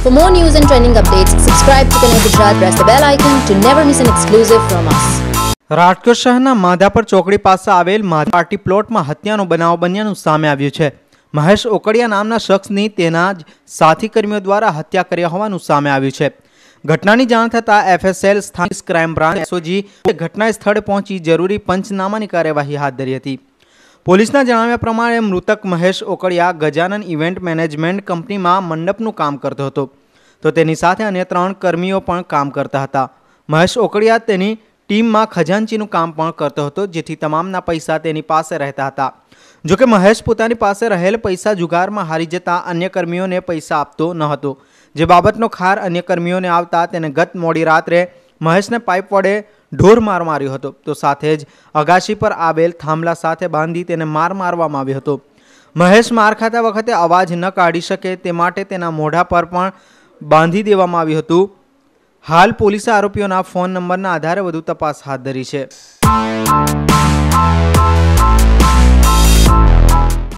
For more news and trending updates, subscribe to Connect Gujarat. Press the bell icon to never miss an exclusive from us. Rajkot શહેરના માધાપર ચોકડી પાસે આવેલ માધા party પ્લોટમાં હત્યાનો બનાવ બન્યાનું સામે આવ્યું છે। મહેશ ઓકડિયા નામના શખ્સની તેના જ સાથી કર્મીઓ દ્વારા હત્યા કર્યા હોવાનું સામે આવ્યું છે। ઘટનાની જાણ થતાં એફએસએલ સ્થાનિક ક્રાઇમ બ્રાન્ચ એસઓજી ઘટના સ્થળે પહોંચી જરૂરી પંચનામાની કાર્યવાહી હાથ ધરી હતી। પોલીસના જણાવ્યા પ્રમાણે મૃતક મહેશ ઓકડિયા ગજાનન ઇવેન્ટ મેનેજમેન્ટ કંપનીમાં મંડપનું કામ કરતો હતો, તો તેની સાથે અન્ય 3 કર્મીઓ પણ કામ કરતા હતા। મહેશ ઓકડિયા તેની ટીમમાં ખજાનચીનું કામ પણ કરતો હતો, જેથી તમામના પૈસા તેની પાસે રહેતા હતા। જોકે મહેશ પોતાની પાસે રહેલ પૈસા જુગારમાં હારી જતા અન્ય કર્મીઓને પૈસા આપતો ન હતો, જે બાબતનો ખાર અન્ય કર્મીઓને આવતા તેને ગત મોડી રાત્રે મહેશને પાઇપ વડે ઢોર માર માર્યો હતો, તો સાથે જ અગાશી પર આવેલ થાંભલા સાથે બાંધી તેને માર મારવામાં આવ્યો હતો। મહેશ માર ખાતા વખતે અવાજ ન કાઢી શકે તે માટે તેના મોઢા પર પણ બાંધી દેવામાં આવ્યું હતું। હાલ પોલીસે આરોપીઓના ફોન નંબરના આધારે વધુ તપાસ હાથ ધરી છે।